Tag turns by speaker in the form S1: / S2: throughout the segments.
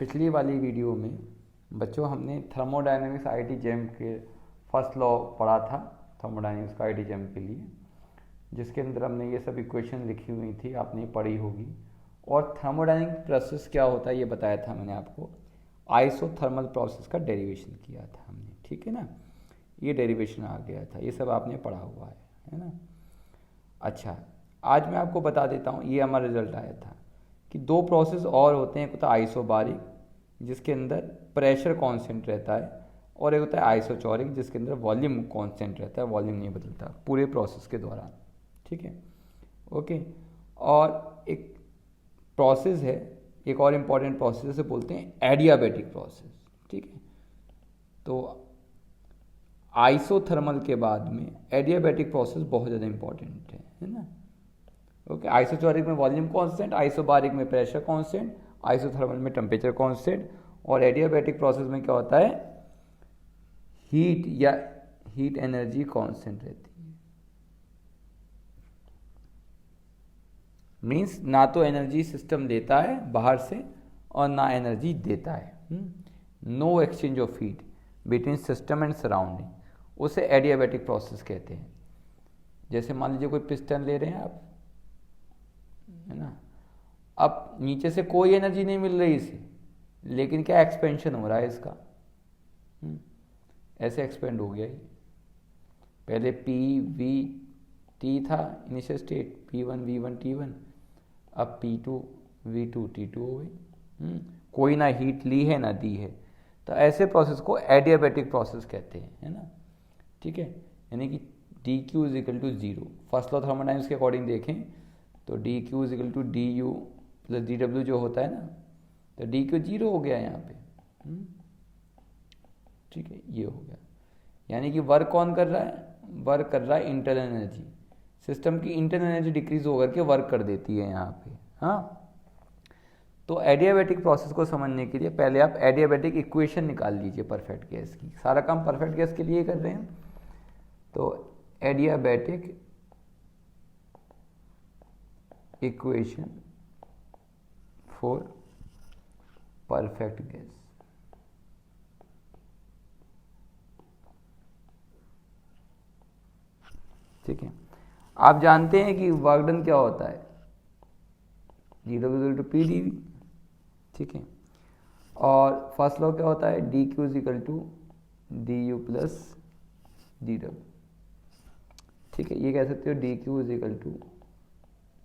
S1: पिछली वाली वीडियो में बच्चों हमने थर्मोडायनेमिक्स आईआईटी जेम के फर्स्ट लॉ पढ़ा था, थर्मोडायनेमिक्स का आईआईटी जेम के लिए, जिसके अंदर हमने ये सब इक्वेशन लिखी हुई थी, आपने पढ़ी होगी। और थर्मोडायनेमिक प्रोसेस क्या होता है ये बताया था मैंने आपको। आइसोथर्मल प्रोसेस का डेरिवेशन किया था हमने, ठीक है ना। ये डेरिवेशन आ गया था, ये सब आपने पढ़ा हुआ है ना। अच्छा, आज मैं आपको बता देता हूँ, ये हमारा रिजल्ट आया था कि दो प्रोसेस और होते हैं। एक होता है आइसोबारिक जिसके अंदर प्रेशर कांस्टेंट रहता है, और एक होता है आइसोचोरिक जिसके अंदर वॉल्यूम कांस्टेंट रहता है, वॉल्यूम नहीं बदलता पूरे प्रोसेस के दौरान, ठीक है। ओके, और एक प्रोसेस है, एक और इम्पॉर्टेंट प्रोसेस से बोलते हैं एडियाबैटिक प्रोसेस, ठीक है। तो आइसोथर्मल के बाद में एडियाबैटिक प्रोसेस बहुत ज़्यादा इंपॉर्टेंट है ना। ओके, आइसोचोरिक में वॉल्यूम कांस्टेंट, आइसोबारिक में प्रेशर कांस्टेंट, आइसोथर्मल में टेम्परेचर कांस्टेंट, और एडियाबैटिक प्रोसेस में क्या होता है, हीट या हीट एनर्जी कांस्टेंट रहती है। मीन्स ना तो एनर्जी सिस्टम लेता है बाहर से और ना एनर्जी देता है। No exchange of heat between system and surrounding, उसे एडियाबैटिक प्रोसेस कहते हैं। जैसे मान लीजिए कोई पिस्टन ले रहे हैं आप, है ना। अब नीचे से कोई एनर्जी नहीं मिल रही इसे, लेकिन क्या एक्सपेंशन हो रहा है इसका, ऐसे एक्सपेंड हो गया ये। पहले पी वी टी था initial state, P1 V1 T1, अब P2 V2 T2 हो गई। कोई ना हीट ली है ना दी है, तो ऐसे प्रोसेस को एडियाबैटिक प्रोसेस कहते हैं, है ना, ठीक है। यानी कि D Q is equal to zero. First law thermodynamics के अकॉर्डिंग देखें तो D Q is equal to D U plus D W जो होता है ना, तो डी क्यू जीरो हो गया यहाँ पे, ठीक है, ये हो गया। यानी कि वर्क कौन कर रहा है, वर्क कर रहा है इंटरनल एनर्जी। सिस्टम की इंटरनल एनर्जी डिक्रीज होकर के वर्क कर देती है यहाँ पे, हाँ। तो एडियाबैटिक प्रोसेस को समझने के लिए पहले आप एडियाबैटिक इक्वेशन निकाल लीजिए परफेक्ट गैस की। सारा काम परफेक्ट गैस के लिए कर रहे हैं, तो adiabatic equation for perfect gas, ठीक है। आप जानते हैं कि वर्क डन क्या होता है, G P dV, ठीक है। और फर्स्ट लॉ क्या होता है, D Q is equal to D U plus D W, ठीक है। ये कह सकते हो D Q is equal to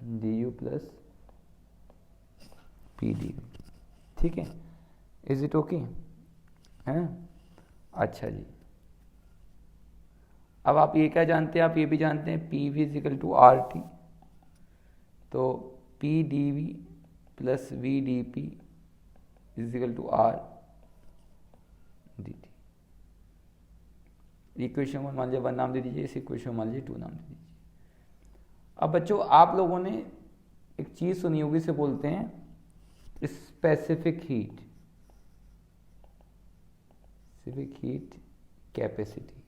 S1: D U plus P D V, ठीक है। इज इट ओके, है। अच्छा जी, अब आप ये क्या जानते हैं, आप ये भी जानते हैं P V is equal to R T, तो P D V plus V D P is equal to R D T. Equation को मान लीजिए 1 नाम दे दीजिए, इस इक्वेशन को मान लीजिए 2 नाम दे दीजिए। अब बच्चों आप लोगों ने एक चीज सुनी होगी, इसे बोलते हैं specific heat, specific heat capacity.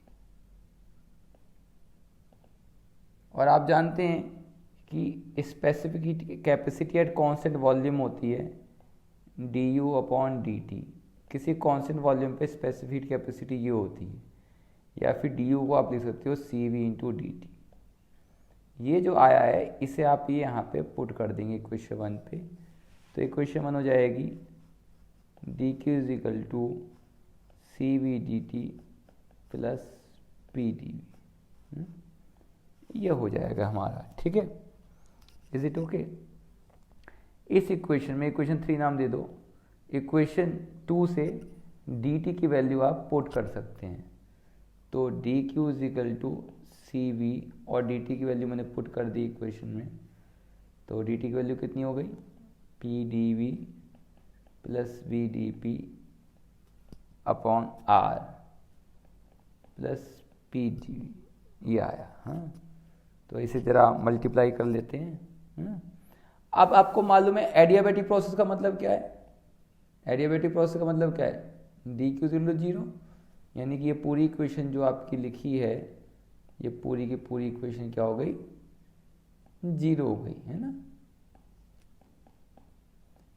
S1: और आप जानते हैं कि specific heat capacity at constant volume होती है D you upon D T. किसी कांस्टेंट वॉल्यूम पे स्पेसिफिक हीट कैपेसिटी ये होती है, या फिर डी यू को आप लिख सकते हो सी वी इंटू डी टी। ये जो आया है इसे आप ये यहाँ पे पुट कर देंगे इक्वेशन 1 पे, तो इक्वेशन 1 हो जाएगी D Q is equal to C V D T plus P D V, ये हो जाएगा हमारा, ठीक है। Is it okay. इस इक्वेशन में इक्वेशन 3 नाम दे दो। इक्वेशन 2 से डी टी की वैल्यू आप पुट कर सकते हैं, तो D Q is equal to C V, और डी टी की वैल्यू मैंने पुट कर दी इक्वेशन में, तो डी टी की वैल्यू कितनी हो गई, P D V plus V D P upon R plus P D V, ये आया, हाँ। तो इसे जरा मल्टीप्लाई कर लेते हैं। अब आपको मालूम है एडियाबैटिक प्रोसेस का मतलब क्या है, एडियाबैटिक प्रोसेस का मतलब क्या है, D Q equal to zero, यानी कि ये पूरी इक्वेशन जो आपकी लिखी है, ये पूरी की पूरी इक्वेशन क्या हो गई, जीरो हो गई, है ना।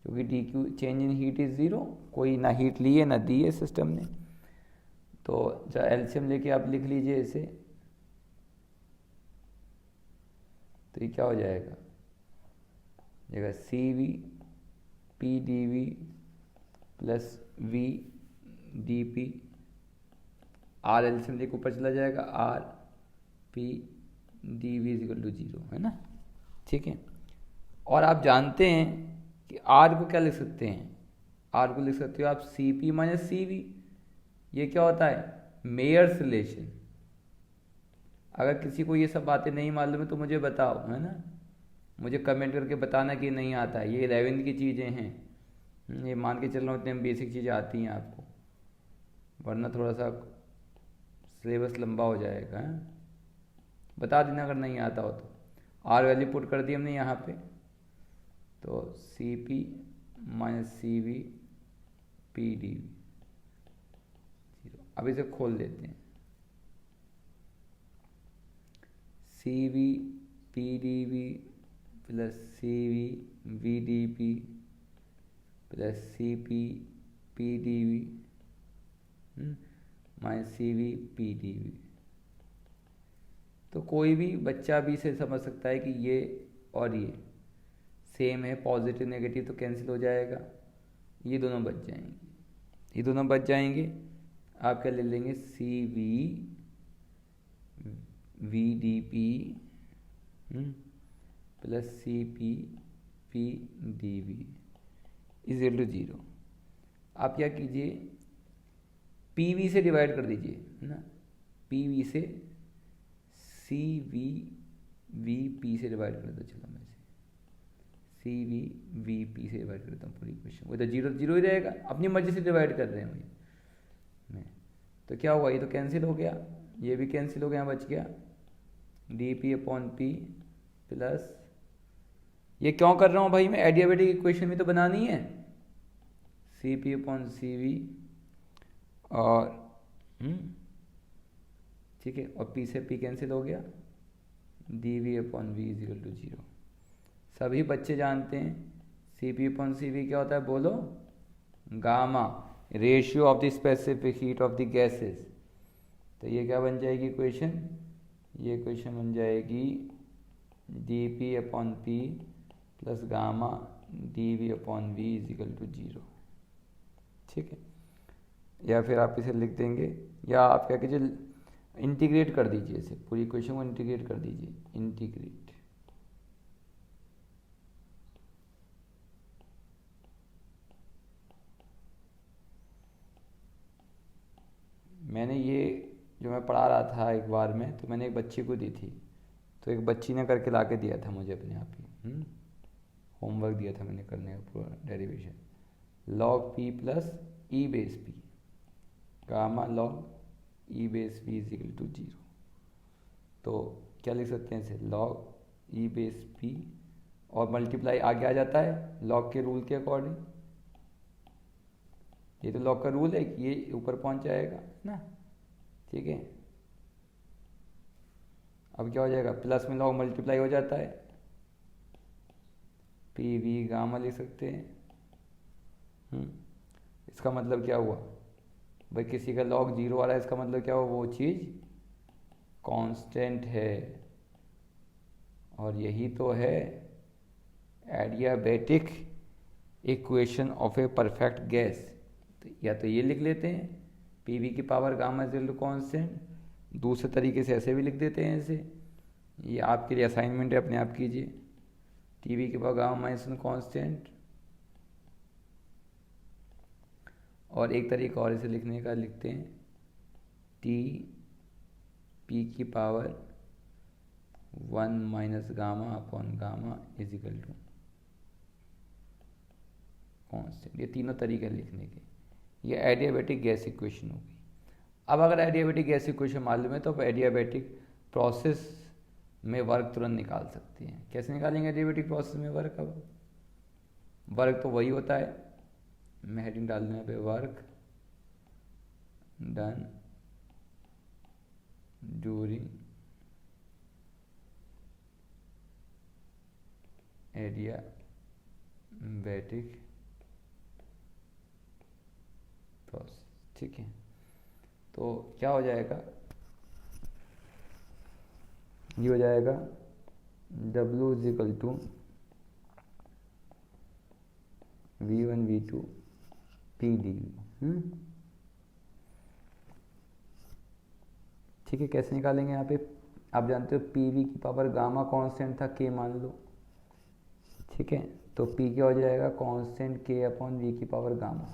S1: क्योंकि D Q change in heat is zero, कोई ना हीट ली है ना दी है सिस्टम ने। तो जब एलसीएम लेके आप लिख लीजिए इसे, तो ये क्या हो जाएगा, जगह C V P D V plus V D P, R LCM लेके ऊपर चला जाएगा, R P D V is equal to zero, है ना, ठीक है। और आप जानते हैं कि आर को क्या लिख सकते हैं, आर को लिख सकते हो आप C P minus C V. ये क्या होता है, मेयर्स रिलेशन। अगर किसी को ये सब बातें नहीं मालूम है तो मुझे बताओ, है ना, मुझे कमेंट करके बताना कि नहीं आता है। ये 11th की चीज़ें हैं, ये मान के चल रहा हूँ इतने बेसिक चीज़ें आती हैं आपको, वरना थोड़ा सा सिलेबस लंबा हो जाएगा, है? बता देना अगर नहीं आता हो तो। आर वैल्यू पुट कर दी हमने यहाँ पे, तो C P minus C V P D V zero. अब इसे खोल देते हैं, C V P D V plus C V V D P plus C P P D V minus C V P D V. तो कोई भी बच्चा भी इसे समझ सकता है कि ये और ये सेम है, पॉजिटिव नेगेटिव तो कैंसिल हो जाएगा, ये दोनों बच जाएंगे, ये दोनों बच जाएंगे। आप क्या ले लेंगे, C V V D P plus C P P D V is equal to zero. आप क्या कीजिए, पी वी से डिवाइड कर दीजिए, है ना, पी वी से सी वी वी पी से डिवाइड कर दो। चलो मैं सी वी वी पी से डिवाइड करता हूँ पूरी इक्वेशन, वो तो जीरो जीरो ही रहेगा, अपनी मर्जी से डिवाइड कर रहे हैं मैं। तो क्या हुआ, ये तो कैंसिल हो गया, ये भी कैंसिल हो गया, बच गया D P upon P plus, ये क्यों कर रहा हूँ भाई मैं, एडियाबेटिक इक्वेशन भी तो बनानी है, C P upon C V और ठीक है, और पी से पी कैंसिल हो गया, D V upon V is equal to zero. सभी बच्चे जानते हैं C P upon C V क्या होता है, बोलो, gamma, ratio of the specific heat of the gases. तो ये क्या बन जाएगी इक्वेशन, ये इक्वेशन बन जाएगी D P upon P plus gamma D V upon V is equal to zero, ठीक है। या फिर आप इसे लिख देंगे, या आप क्या कीजिए, इंटीग्रेट कर दीजिए इसे, पूरी इक्वेशन को इंटीग्रेट कर दीजिए, इंटीग्रेट। मैंने ये जो मैं पढ़ा रहा था एक बार में, तो मैंने एक बच्ची को दी थी, तो एक बच्ची ने करके ला के दिया था मुझे अपने आप ही, होमवर्क दिया था मैंने करने का पूरा derivation, log P plus E base P gamma log E base P is equal to zero. तो क्या लिख सकते हैं इसे, लॉग ई बेस पी और मल्टीप्लाई आगे आ जाता है लॉग के रूल के अकॉर्डिंग, ये तो लॉग का रूल है कि ये ऊपर पहुंच जाएगा ना, ठीक है। अब क्या हो जाएगा, प्लस में लॉग मल्टीप्लाई हो जाता है, पी वी गामा लिख सकते हैं। इसका मतलब क्या हुआ भाई, किसी का लॉग जीरो आ रहा है, इसका मतलब क्या हुआ, वो चीज़ कांस्टेंट है, और यही तो है adiabatic equation of a perfect gas. तो या तो ये लिख लेते हैं पी वी की power gamma is equal to constant, दूसरे तरीके से ऐसे भी लिख देते हैं ऐसे, ये आपके लिए असाइनमेंट है, अपने आप कीजिए, टी वी की पावर गामा माइनस कांस्टेंट। और एक तरीका और इसे लिखने का, लिखते हैं टी पी की power 1 minus gamma upon gamma is equal to constant. ये तीनों तरीके लिखने के, ये एडियाबेटिक गैस इक्वेशन होगी। अब अगर एडियाबेटिक गैस इक्वेशन मालूम है तो आप एडियाबेटिक प्रोसेस में वर्क तुरंत निकाल सकते हैं। कैसे निकालेंगे एडियाबेटिक प्रोसेस में वर्क, अब वर्क तो वही होता है, मैं हेडिंग डाल दूँ पे, work done during adiabatic process. ठीक है, तो क्या हो जाएगा, ये हो जाएगा W is equal to V1 V2 PdV। ठीक है, कैसे निकालेंगे यहाँ पे, आप जानते हो PV की पावर गामा कांस्टेंट था K मान लो। ठीक है, तो P क्या हो जाएगा, कांस्टेंट K अपॉन V की पावर गामा।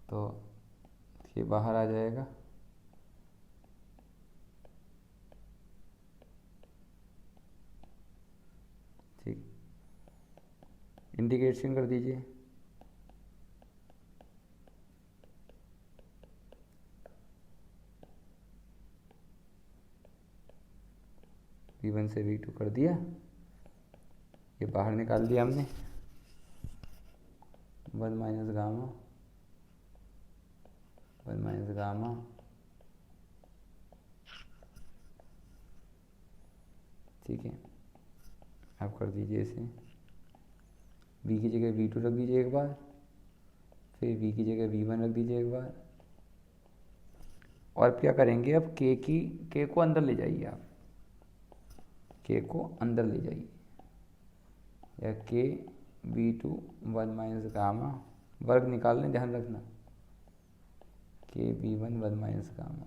S1: तो ये बाहर आ जाएगा। ठीक, इंटीग्रेशन कर दीजिए। V1 से V2 कर दिया, ये बाहर निकाल दिया हमने, 1 माइनस गामा 1 माइनस गामा, ठीक है। आप कर दीजिए इसे, V की जगह V2 रख दीजिए एक बार, फिर V की जगह V1 रख दीजिए एक बार, और क्या करेंगे अब, K को अंदर ले जाइए आप, K को अंदर ले जाइए, या K V2 1 माइनस गामा, वर्ग निकाल लें, ध्यान रखना, K V1 1 माइनस गामा,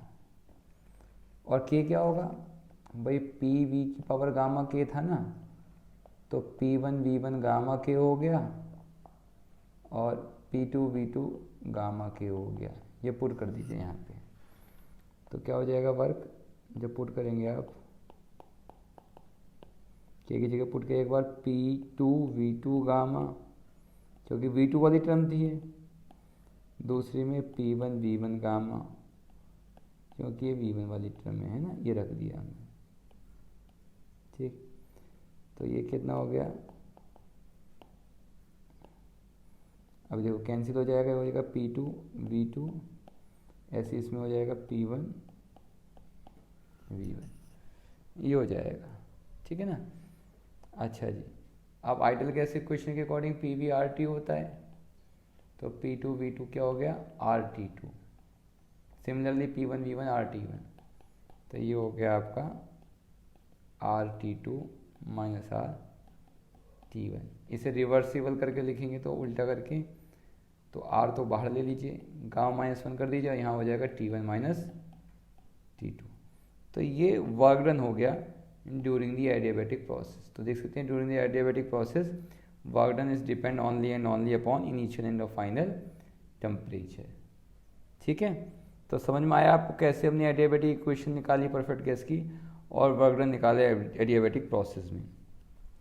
S1: और K क्या होगा भाई, PV की पावर गामा K था ना, तो P1 V1 गामा K हो गया, और P2 V2 गामा K हो गया। ये पुट कर दीजिए यहाँ पे, तो क्या हो जाएगा वर्क, जब पुट करेंगे आप K की जगह पुट के एक बार P2 V2 गामा, क्योंकि V2 वाली टर्म थी है, दूसरी में P1 V1 गामा, क्योंकि ये V1 वाली टर्म में है ना, ये रख दिया हमने। ठीक, तो ये कितना हो गया, अब देखो कैंसिल हो जाएगा, हो जाएगा P2 V2, ऐसे इसमें हो जाएगा P1 V1, ये हो जाएगा। ठीक है ना। अच्छा जी, अब आइडियल गैस इक्वेशन के अकॉर्डिंग PV RT होता है, तो P2 V2 क्या हो गया, RT2, similarly P1 V1 RT1, तो ये हो गया आपका RT2 माइनस RT1। इसे रिवर्सिबल करके लिखेंगे तो उल्टा करके, तो R तो बाहर ले लीजिए, गामा -1 कर दीजिए, यहाँ हो जाएगा T1 माइनस T2। तो ये वर्क डन हो गया ड्यूरिंग द एडियाबैटिक प्रोसेस। तो देख सकते हैं during the adiabatic process work done is depend only and only upon initial and final temperature. ठीक है, तो समझ में आया आपको कैसे हमने एडियाबैटिक इक्वेशन निकाली परफेक्ट गैस की, और वर्क डन निकाले एडियाबैटिक प्रोसेस में।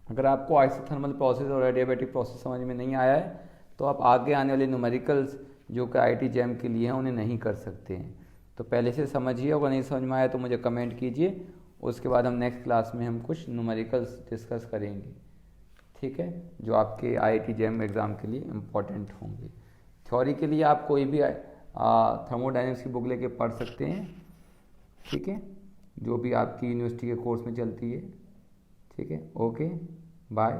S1: अगर आपको आइसोथर्मल प्रोसेस और एडियाबैटिक प्रोसेस समझ में नहीं आया है, तो आप आगे आने वाले न्यूमेरिकल्स जो कि IIT JAM के लिए हैं उन्हें नहीं कर सकते हैं। तो पहले से समझिए, अगर नहीं समझ में आया तो मुझे कमेंट कीजिए, उसके बाद हम नेक्स्ट क्लास में हम कुछ न्यूमेरिकल्स डिस्कस करेंगे। ठीक है, जो आपके IIT JAM एग्ज़ाम के लिए इम्पॉर्टेंट होंगे। थ्योरी के लिए आप कोई भी थर्मोडायनेमिक्स की बुक लेके पढ़ सकते हैं। ठीक है, जो भी आपकी यूनिवर्सिटी के कोर्स में चलती है। ठीक है, ओके, बाय।